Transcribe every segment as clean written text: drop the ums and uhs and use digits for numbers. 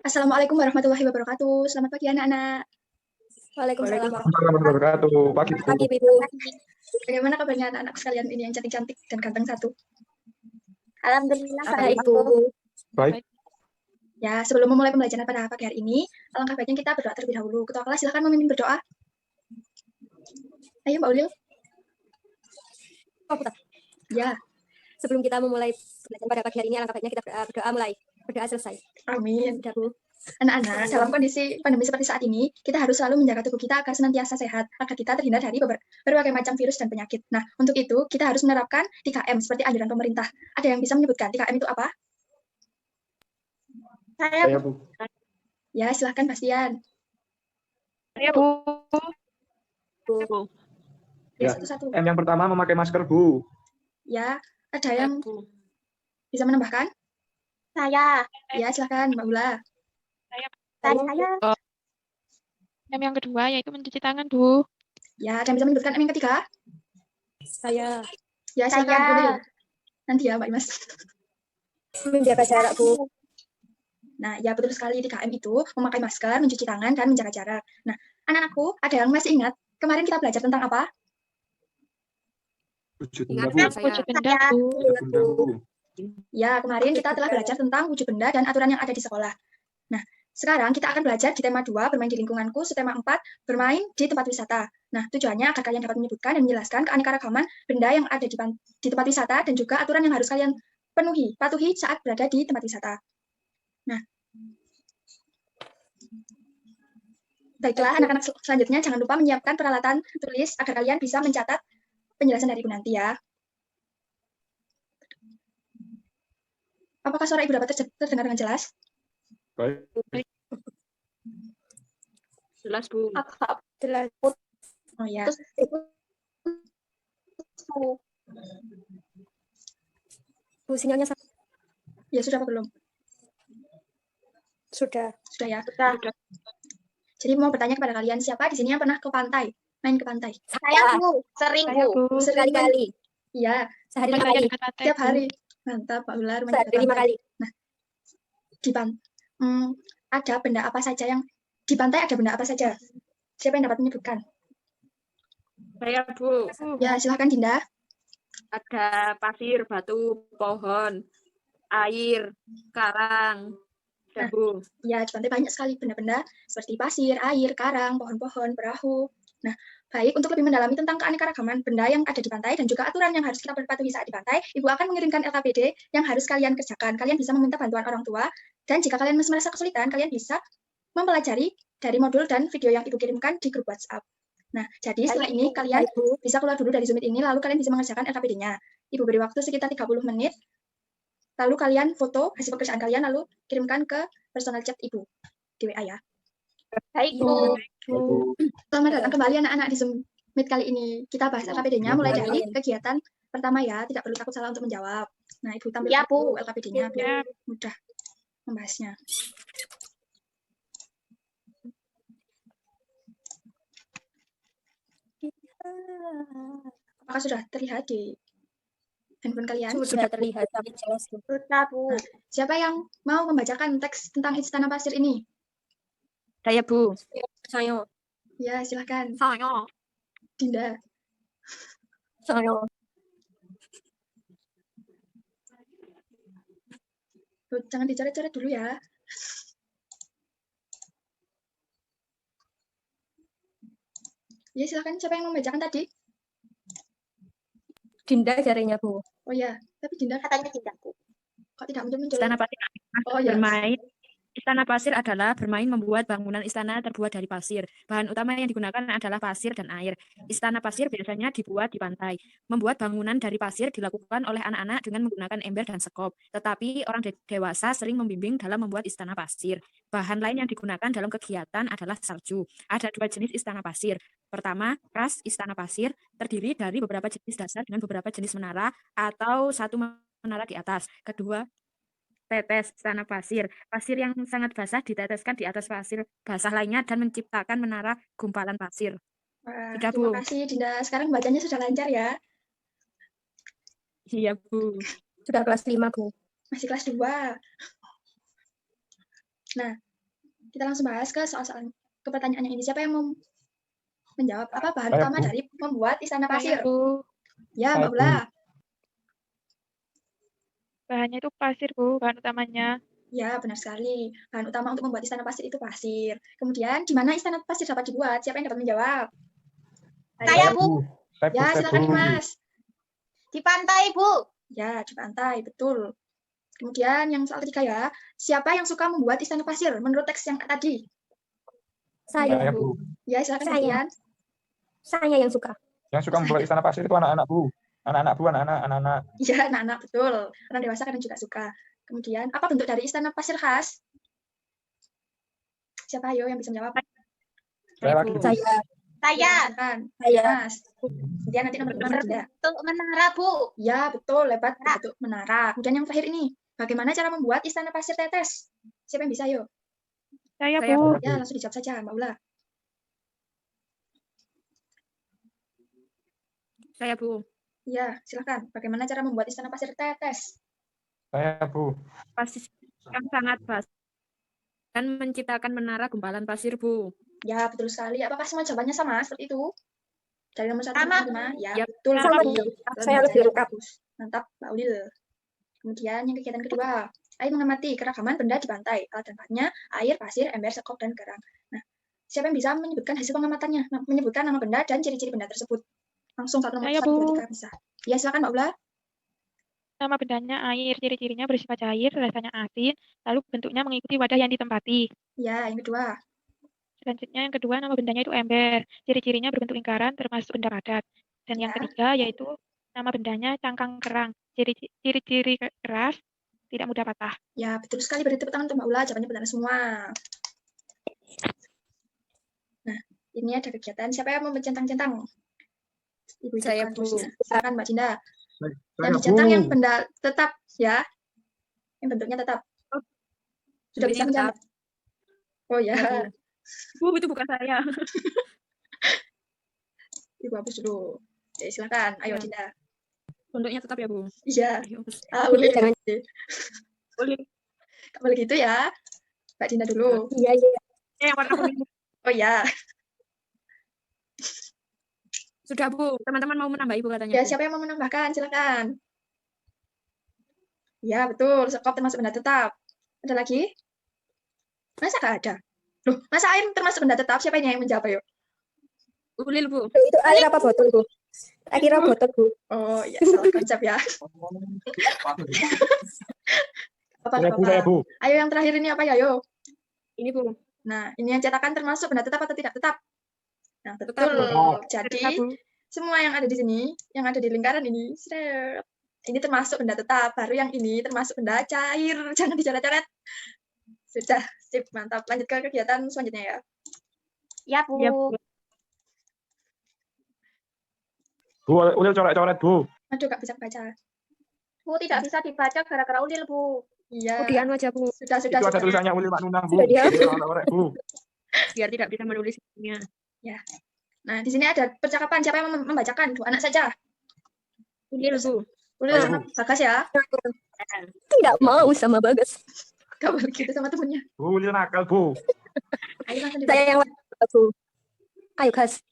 Assalamualaikum warahmatullahi wabarakatuh. Selamat pagi anak-anak. Waalaikumsalam warahmatullahi wabarakatuh. Pagi, Bu. Pagi, Ibu. Bagaimana kabarnya anak-anak sekalian ini yang cantik-cantik dan ganteng satu? Alhamdulillah baik, Bu. Baik. Ya, sebelum memulai pembelajaran pada pagi hari ini, alangkah baiknya kita berdoa terlebih dahulu. Ketua kelas silakan memimpin berdoa. Ayo Mbak Ulil. Ya. Sebelum kita memulai pembelajaran pada pagi hari ini, alangkah baiknya kita berdoa mulai. Berdoa selesai. Amin. Sudah, Bu. Anak-anak, dalam kondisi pandemi seperti saat ini, kita harus selalu menjaga tubuh kita agar senantiasa sehat, agar kita terhindar dari berbagai macam virus dan penyakit. Nah, untuk itu, kita harus menerapkan 3M seperti anjuran pemerintah. Ada yang bisa menyebutkan 3M itu apa? Saya, Bu. Ya, silahkan Bastian. Saya, Bu. Ya, Ya. satu-satu. M yang pertama memakai masker, Bu. Ya, ada yang bisa menambahkan? Saya. Ya, silahkan Mbak Ula. Saya. M yang kedua yaitu mencuci tangan, Bu. Ya, ada yang bisa menyebutkan M yang ketiga? Saya. Ya, silakan Bu Lil. Nanti ya, Mbak Imas. Menjaga jarak, Bu. Nah, ya betul sekali 3M itu memakai masker, mencuci tangan, dan menjaga jarak. Nah, anak-anakku, ada yang masih ingat kemarin kita belajar tentang apa? Wujud Ingat, benda, Bu. saya. Wujud benda, Bu. Wujud benda, Bu. Ya, kemarin kita telah belajar tentang wujud benda dan aturan yang ada di sekolah. Nah, sekarang kita akan belajar di tema 2, bermain di lingkunganku, subtema 4, bermain di tempat wisata. Nah, tujuannya agar kalian dapat menyebutkan dan menjelaskan keanekaragaman benda yang ada di tempat wisata dan juga aturan yang harus kalian patuhi saat berada di tempat wisata. Nah, baiklah, anak-anak selanjutnya jangan lupa menyiapkan peralatan tulis agar kalian bisa mencatat penjelasan dari Ibu nanti ya. Apakah suara Ibu dapat terdengar dengan jelas? Baik. Jelas, Bu. Jelas. Oh ya. Bu, sinyalnya Ya sudah apa belum? sudah. Sudah ya. Sudah. Jadi mau bertanya kepada kalian, siapa di sini yang pernah ke pantai? Main ke pantai? Saya, Bu. Sering, Saya, Bu. Bu. Sekali-kali. Iya, Sehari 5 Saya kali. dekat pantai, tiap Bu. hari. Mantap, Pak Ular. Main Sehari ke 5 pantai. kali. Di ada benda apa saja yang di pantai, ada benda apa saja? Siapa yang dapat menyebutkan? Saya, Bu. Ya, silahkan Dinda. Ada pasir, batu, pohon, air, karang. Nah. Bu. Ya, di pantai banyak sekali benda-benda seperti pasir, air, karang, pohon-pohon, perahu. Nah, baik, untuk lebih mendalami tentang keanekaragaman benda yang ada di pantai dan juga aturan yang harus kita patuhi saat di pantai, Ibu akan mengirimkan LKPD yang harus kalian kerjakan. Kalian bisa meminta bantuan orang tua, dan jika kalian masih merasa kesulitan, kalian bisa mempelajari dari modul dan video yang Ibu kirimkan di grup WhatsApp. Nah, jadi setelah ini kalian bisa keluar dulu dari Zoom ini, lalu kalian bisa mengerjakan LKPD-nya. Ibu beri waktu sekitar 30 menit, lalu kalian foto hasil pekerjaan kalian, lalu kirimkan ke personal chat Ibu di WA ya. Baik, Bu. Bu. Selamat datang kembali anak-anak di Zoom Meet kali ini. Kita bahas LKPD-nya mulai dari kegiatan pertama ya, tidak perlu takut salah untuk menjawab. Nah, Ibu tampilkan dulu LKPD-nya biar mudah membahasnya. Apakah sudah terlihat di handphone kalian? Sudah terlihat tapi jelas, Bu. Nah, siapa yang mau membacakan teks tentang Istana Pasir ini? Saya, Bu. Saya. Ya, silahkan. Saya. Dinda. Saya. Jangan dicoret-coret dulu ya. Ya, silahkan. Siapa yang membacakan tadi? Dinda jarinya, Bu. Oh ya, tapi Dinda Katanya Dinda, Bu. Kok tidak muncul-muncul? Istana Pasir. Oh ya. Istana pasir adalah bermain membuat bangunan istana terbuat dari pasir. Bahan utama yang digunakan adalah pasir dan air. Istana pasir biasanya dibuat di pantai. Membuat bangunan dari pasir dilakukan oleh anak-anak dengan menggunakan ember dan sekop. Tetapi orang dewasa sering membimbing dalam membuat istana pasir. Bahan lain yang digunakan dalam kegiatan adalah salju. Ada 2 jenis istana pasir. Pertama, ras istana pasir terdiri dari beberapa jenis dasar dengan beberapa jenis menara atau satu menara di atas. Kedua, tetes istana pasir. Pasir yang sangat basah diteteskan di atas pasir basah lainnya dan menciptakan menara gumpalan pasir. Wah, Sudah, terima Bu. kasih Dinda. Sekarang bacanya sudah lancar ya? Iya, Bu. Sudah kelas 5, Bu. Masih kelas 2. Nah, kita langsung bahas ke soal-soal ke pertanyaan yang ini. Siapa yang mau menjawab apa bahan Saya, utama Bu. dari membuat istana Saya, pasir? Bu. Ya, Saya, Mbak Ula. Bahannya itu pasir, Bu, bahan utamanya. Ya, benar sekali. Bahan utama untuk membuat istana pasir itu pasir. Kemudian, di mana istana pasir dapat dibuat? Siapa yang dapat menjawab? Saya, Bu. Ya, silakan Mas. Di pantai, Bu. Ya, di pantai, betul. Kemudian yang soal ketiga ya, siapa yang suka membuat istana pasir menurut teks yang tadi? Saya, Saya, Bu. Bu. Ya, silakan Saya. Dian. Saya yang suka. Yang suka membuat istana pasir itu anak-anak, Bu. Anak-anak, Bu, anak-anak. Ya, anak-anak, betul. Orang dewasa kadang juga suka. Kemudian, apa bentuk dari istana pasir khas? Siapa ayo yang bisa menjawab? Saya lagi, Bu. Saya. Saya. Silakan, Saya. Mas. Kemudian nanti nomor 5 Dinda. Untuk menara, Bu. Ya, betul, lebat bentuk menara. Kemudian yang terakhir ini, bagaimana cara membuat istana pasir tetes? Siapa yang bisa, yuk? Saya, Saya, Bu. Ya, langsung dijawab saja, Mbak Ula. Saya, Bu. Ya, silakan. Bagaimana cara membuat istana pasir tetes? Saya, Bu. Pasir yang sangat pas dan menciptakan menara gumpalan pasir, Bu. Ya, betul sekali. Apakah semua jawabannya sama seperti itu? Dari nomor 1 Sama, sampai 5? Ya, Ya, betul sama, sekali. Bu. Kalian Saya lebih bacanya lengkap. bagus. Mantap, Mbak Ulil. Kemudian yang kegiatan kedua, ayo mengamati keragaman benda di pantai. Alat dan bahannya, air, pasir, ember, sekop, dan garang. Nah, siapa yang bisa menyebutkan hasil pengamatannya? Menyebutkan nama benda dan ciri-ciri benda tersebut. Langsung nomor Saya, 1, 2, Bu. 3 bisa. Ya, silakan Mbak Ula. Nama bendanya air, ciri-cirinya bersifat cair, rasanya asin, lalu bentuknya mengikuti wadah yang ditempati. Ya, yang kedua. Selanjutnya yang kedua, nama bendanya itu ember. Ciri-cirinya berbentuk lingkaran termasuk benda padat. Dan yang Ya. ketiga yaitu nama bendanya cangkang kerang. Ciri-ciri keras, tidak mudah patah. Ya, betul sekali. Beri tepuk tangan untuk Mbak Ula. Jawabannya benar semua. Nah, ini ada kegiatan. Siapa yang mau mencentang-centang? Ibu Saya, Bu. Silakan Mbak Cinda. Saya, Yang dicentang Bu. yang benda tetap, ya. Yang bentuknya tetap. Sudah bisa menjawab? Oh ya, Ya, Bu. Bu, itu bukan saya. Ibu hapus dulu. Ya, silakan. Ayo, Ya. Dinda. Bentuknya tetap ya, Bu. Iya. Ayo. Boleh. Jangan. Boleh. Nggak boleh gitu ya. Mbak Dinda dulu. Iya, iya. Yang warna kuning. Oh ya. Sudah, Bu. Teman-teman mau menambah Ibu katanya, Ya, Bu. siapa yang mau menambahkan? Silakan. Ya, betul. Sekop termasuk benda tetap. Ada lagi? Masa nggak ada? Loh, masa air termasuk benda tetap? Siapa ini yang menjawab, yuk? Ulil, Bu. Itu air apa botol, Bu? Akhirnya botol, Bu. Oh, ya, salah konsep ya. Saya, Bu. Saya, Bu. Ayo, yang terakhir ini apa ya, yuk? Ini, Bu. Nah, ini yang cetakan termasuk benda tetap atau tidak tetap? Nah, betul. Tetap, Bu. Jadi, Tetap, Bu. semua yang ada di sini, yang ada di lingkaran ini, seret. Ini termasuk benda tetap. Baru yang ini termasuk benda cair. Jangan dicoret-coret. Sudah, sip, mantap. Lanjut ke kegiatan selanjutnya ya. Ya, Bu. Ya, Bu. Bu, Ulil coret-coret, Bu. Aduh, nggak bisa baca. Bu, tidak bisa dibaca gara-gara Ulil, Bu. Iya, Udian aja, Bu. sudah. Itu ada tulisannya Ulil Maknunah, Bu. Sudah dia. Jadi, coret-coret, Bu. Biar tidak bisa menulisnya. Nah, di sini ada percakapan. Siapa yang membacakan? Dua anak saja. Ulil, Bu. Boleh Ayo, sama Bagas ya. Tidak mau sama Bagas. Gak boleh gitu sama temennya. Bu, Ulil nakal, Bu. Ayo langsung Saya yang warna, Bu. Ayo, Gas.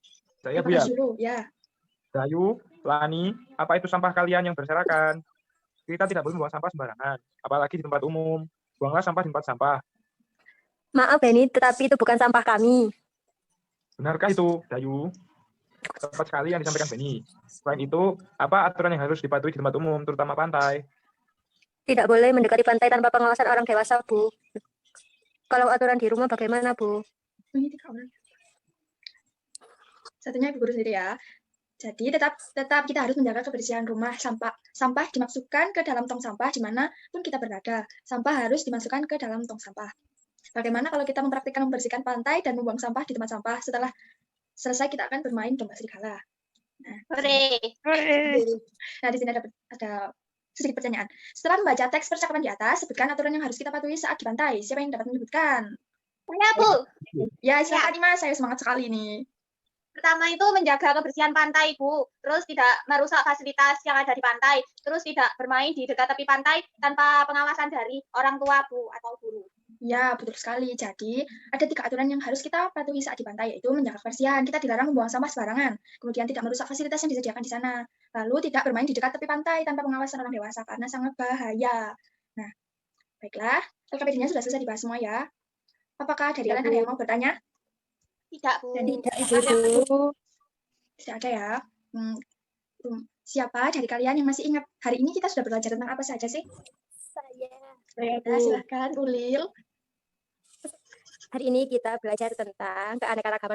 Saya, Bu, ya. dulu. Ya. Dayu, Lani, apa itu sampah kalian yang berserakan? Kita tidak boleh membuang sampah sembarangan, apalagi di tempat umum. Buanglah sampah di tempat sampah. Maaf, Benny, tetapi itu bukan sampah kami. Benarkah itu, Dayu? Tepat sekali yang disampaikan Beni. Selain itu, apa aturan yang harus dipatuhi di tempat umum, terutama pantai? Tidak boleh mendekati pantai tanpa pengawasan orang dewasa, Bu. Kalau aturan di rumah bagaimana, Bu? Ini 3 orang. Satunya Ibu Guru sendiri ya. Jadi tetap kita harus menjaga kebersihan rumah. Sampah dimasukkan ke dalam tong sampah dimanapun kita berada. Sampah harus dimasukkan ke dalam tong sampah. Bagaimana kalau kita mempraktikkan membersihkan pantai dan membuang sampah di tempat sampah? Setelah selesai kita akan bermain domba serigala. Nah, Hore. nah di sini ada sedikit pertanyaan. Setelah membaca teks percakapan di atas, sebutkan aturan yang harus kita patuhi saat di pantai. Siapa yang dapat menyebutkan? Saya, Bu. Ya, silakan nih Mas. Saya semangat sekali nih. Pertama itu menjaga kebersihan pantai, Bu. Terus tidak merusak fasilitas yang ada di pantai. Terus tidak bermain di dekat tepi pantai tanpa pengawasan dari orang tua, Bu, atau guru. Ya, betul sekali. Jadi, ada 3 aturan yang harus kita patuhi saat di pantai, yaitu menjaga kebersihan. Kita dilarang membuang sampah sembarangan. Kemudian tidak merusak fasilitas yang disediakan di sana. Lalu tidak bermain di dekat tepi pantai tanpa pengawasan orang dewasa karena sangat bahaya. Nah, baiklah. LKPD-nya sudah selesai dibahas semua ya. Apakah dari kalian ada yang mau bertanya? Tidak, Bu. Tidak, Ada. Bu. Tidak ada ya. Siapa dari kalian yang masih ingat hari ini kita sudah belajar tentang apa saja sih? Saya, Ya, Bu. silahkan, Ulil. Hari ini kita belajar tentang keanekaragaman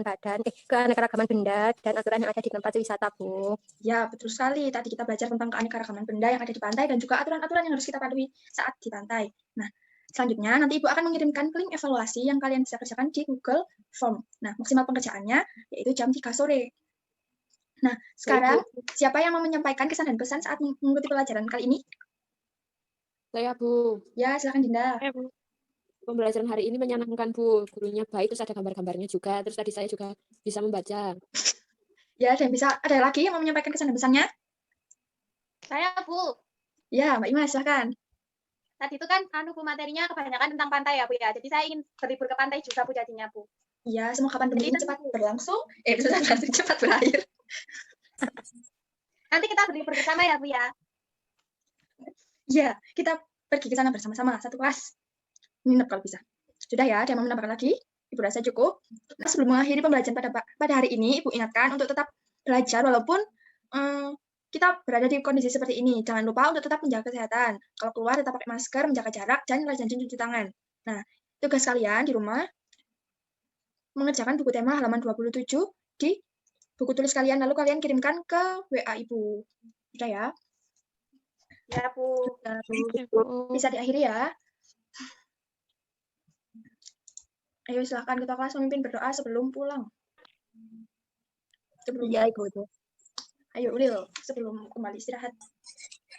benda dan aturan yang ada di tempat wisata, Bu. Ya, betul sekali. Tadi kita belajar tentang keanekaragaman benda yang ada di pantai dan juga aturan-aturan yang harus kita patuhi saat di pantai. Nah, selanjutnya nanti Ibu akan mengirimkan link evaluasi yang kalian bisa kerjakan di Google Form. Nah, maksimal pengerjaannya yaitu jam 3 sore. Nah, sekarang siapa yang mau menyampaikan kesan dan pesan saat mengikuti pelajaran kali ini? Saya, Bu. Ya, silakan Dinda. Ya, Bu. Pembelajaran hari ini menyenangkan, Bu. Gurunya baik, terus ada gambar-gambarnya juga. Terus tadi saya juga bisa membaca. Ya, dan bisa ada lagi yang mau menyampaikan kesan dan pesannya? Saya, Bu. Ya, Mbak Ima, silakan. Tadi itu kan Bu materinya kebanyakan tentang pantai ya, Bu ya. Jadi saya ingin berlibur ke pantai juga, Bu, jadinya, Bu. Ya, semoga pandemi ini Jadi cepat berlangsung. Cepat berakhir. Nanti kita berlibur bersama ya, Bu ya. Ya, kita pergi ke sana bersama-sama, satu kelas. Nginep kalau bisa. Sudah ya, ada yang mau menambahkan lagi? Ibu rasa cukup. Nah, sebelum mengakhiri pembelajaran pada hari ini, Ibu ingatkan untuk tetap belajar walaupun kita berada di kondisi seperti ini. Jangan lupa untuk tetap menjaga kesehatan. Kalau keluar, tetap pakai masker, menjaga jarak, dan rajin cuci tangan. Nah, tugas kalian di rumah, mengerjakan buku tema halaman 27 di buku tulis kalian, lalu kalian kirimkan ke WA Ibu. Sudah ya? Ya, Bu. Ya, Bu. Bisa diakhiri ya. Ayo silahkan ketua kelas memimpin berdoa sebelum pulang. Ya, Ibu. Ayo Ulil, sebelum kembali istirahat.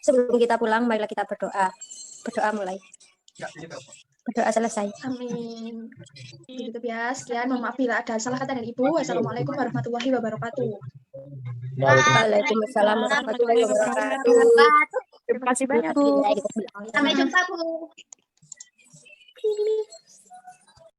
Sebelum kita pulang, marilah kita berdoa. Berdoa mulai. Berdoa selesai. Amin. Begitu ya. Sekian, mohon maaf bila ada salah kata dari Ibu. Wassalamualaikum warahmatullahi wabarakatuh. Waalaikumsalam warahmatullahi wabarakatuh. Terima kasih banyak, Bu. Sampai jumpa, Bu.